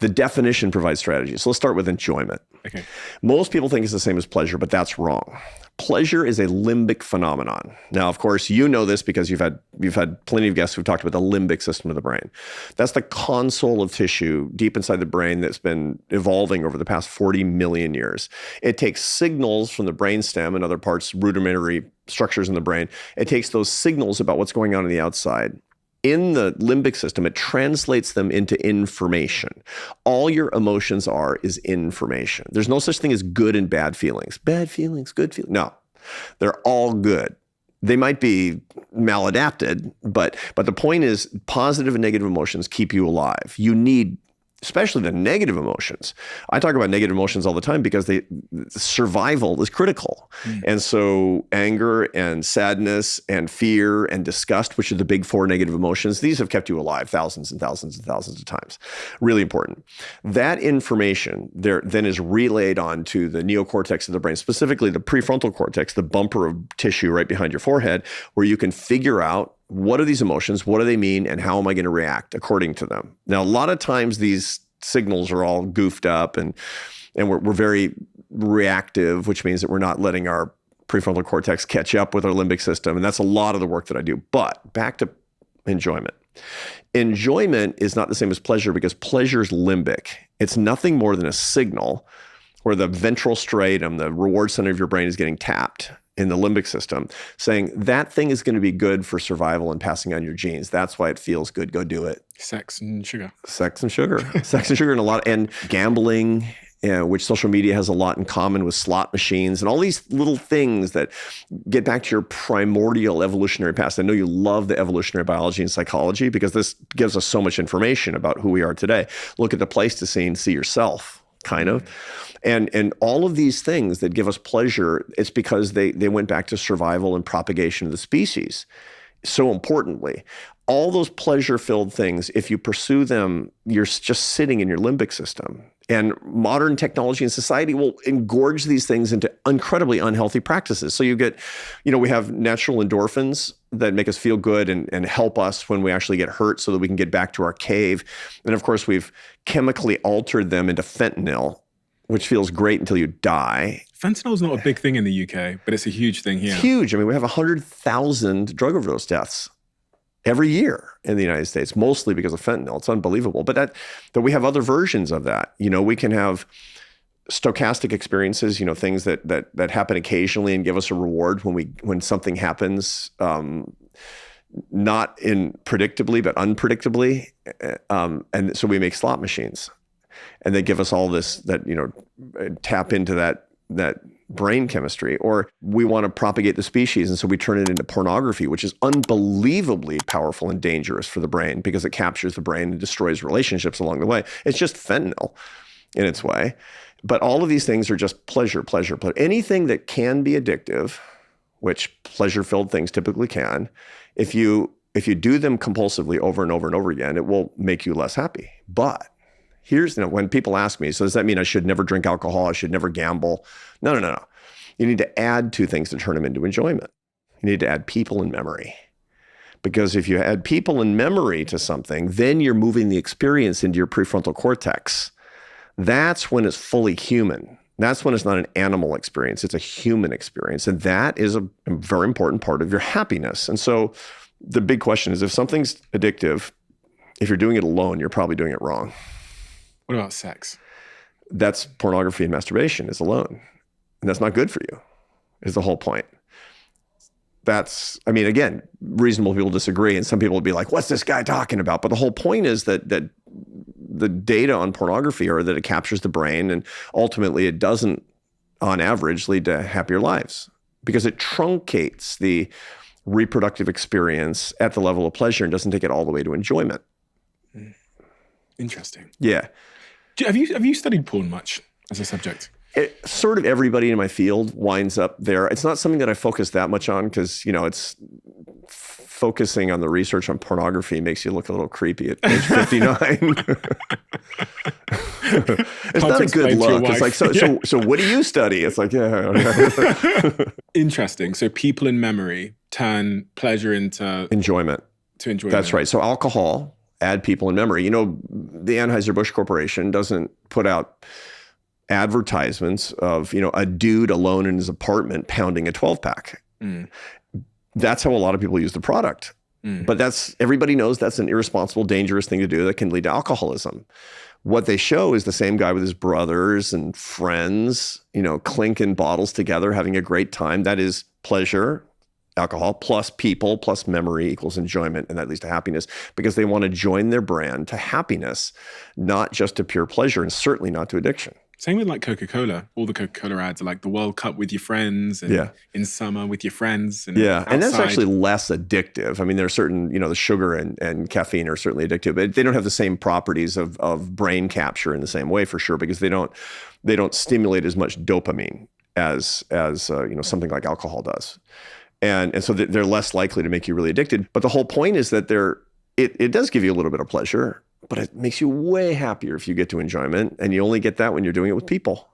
The definition provides strategy. So let's start with enjoyment. Okay. Most people think it's the same as pleasure, but that's wrong. Pleasure is a limbic phenomenon. Now, of course, you know this because you've had plenty of guests who've talked about the limbic system of the brain. That's the console of tissue deep inside the brain that's been evolving over the past 40 million years. It takes signals from the brainstem and other parts, rudimentary structures in the brain. It takes those signals about what's going on the outside. In the limbic system, it translates them into information. All your emotions is information. There's no such thing as good and bad feelings. Bad feelings, good feelings. No, they're all good. They might be maladapted, but the point is positive and negative emotions keep you alive. You need, especially the negative emotions. I talk about negative emotions all the time because survival is critical. And so anger and sadness and fear and disgust, which are the big 4 negative emotions, these have kept you alive thousands and thousands and thousands of times. Really important. That information there then is relayed onto the neocortex of the brain, specifically the prefrontal cortex, the bumper of tissue right behind your forehead, where you can figure out what are these emotions, what do they mean, and how am I going to react according to them? Now, a lot of times these signals are all goofed up and we're very reactive, which means that we're not letting our prefrontal cortex catch up with our limbic system. And that's a lot of the work that I do. But back to enjoyment. Enjoyment is not the same as pleasure because pleasure is limbic. It's nothing more than a signal where the ventral striatum, the reward center of your brain, is getting tapped in the limbic system, saying that thing is going to be good for survival and passing on your genes. That's why it feels good. Go do it. Sex and sugar. Sex and sugar. Sex and sugar and gambling, which social media has a lot in common with slot machines and all these little things that get back to your primordial evolutionary past. I know you love the evolutionary biology and psychology because this gives us so much information about who we are today. Look at the Pleistocene, see yourself, kind of. And all of these things that give us pleasure, it's because they went back to survival and propagation of the species. So importantly, all those pleasure-filled things, if you pursue them, you're just sitting in your limbic system. And modern technology and society will engorge these things into incredibly unhealthy practices. So you get, we have natural endorphins that make us feel good and help us when we actually get hurt so that we can get back to our cave. And of course, we've chemically altered them into fentanyl, which feels great until you die. Fentanyl is not a big thing in the UK, but it's a huge thing here. It's huge. I mean, we have 100,000 drug overdose deaths every year in the United States, mostly because of fentanyl. It's unbelievable. But that we have other versions of that. We can have stochastic experiences, things that happen occasionally and give us a reward when something happens, not predictably, but unpredictably. And so we make slot machines. And they give us all this tap into that brain chemistry, or we want to propagate the species. And so we turn it into pornography, which is unbelievably powerful and dangerous for the brain because it captures the brain and destroys relationships along the way. It's just fentanyl in its way. But all of these things are just pleasure. Anything that can be addictive, which pleasure-filled things typically can, if you do them compulsively over and over and over again, it will make you less happy. But here's, when people ask me, so does that mean I should never drink alcohol? I should never gamble? No. You need to add 2 things to turn them into enjoyment. You need to add people and memory. Because if you add people and memory to something, then you're moving the experience into your prefrontal cortex. That's when it's fully human. That's when it's not an animal experience. It's a human experience. And that is a very important part of your happiness. And so the big question is, if something's addictive, if you're doing it alone, you're probably doing it wrong. What about sex? That's pornography and masturbation is alone. And that's not good for you, is the whole point. Again, reasonable people disagree. And some people will be like, what's this guy talking about? But the whole point is that the data on pornography are that it captures the brain and ultimately it doesn't, on average, lead to happier lives because it truncates the reproductive experience at the level of pleasure and doesn't take it all the way to enjoyment. Interesting. Yeah. Have you studied porn much as a subject? Sort of everybody in my field winds up there. It's not something that I focus that much on because, it's focusing on the research on pornography makes you look a little creepy at age 59. It's not a good look. It's like, so what do you study? It's like, yeah. Interesting. So people in memory turn pleasure into enjoyment. To enjoyment. That's right. So alcohol add people in memory. The Anheuser-Busch Corporation doesn't put out advertisements of, a dude alone in his apartment pounding a 12-pack. That's how a lot of people use the product. But everybody knows that's an irresponsible, dangerous thing to do that can lead to alcoholism. What they show is the same guy with his brothers and friends, clinking bottles together, having a great time. That is pleasure, alcohol, plus people, plus memory equals enjoyment, and that leads to happiness, because they want to join their brand to happiness, not just to pure pleasure, and certainly not to addiction. Same with like Coca-Cola. All the Coca-Cola ads are like the World Cup with your friends, and in summer with your friends. And and that's actually less addictive. I mean, there are certain, the sugar and caffeine are certainly addictive, but they don't have the same properties of brain capture in the same way, for sure, because they don't stimulate as much dopamine as something like alcohol does, and so they're less likely to make you really addicted. But the whole point is that it does give you a little bit of pleasure, but it makes you way happier if you get to enjoyment, and you only get that when you're doing it with people.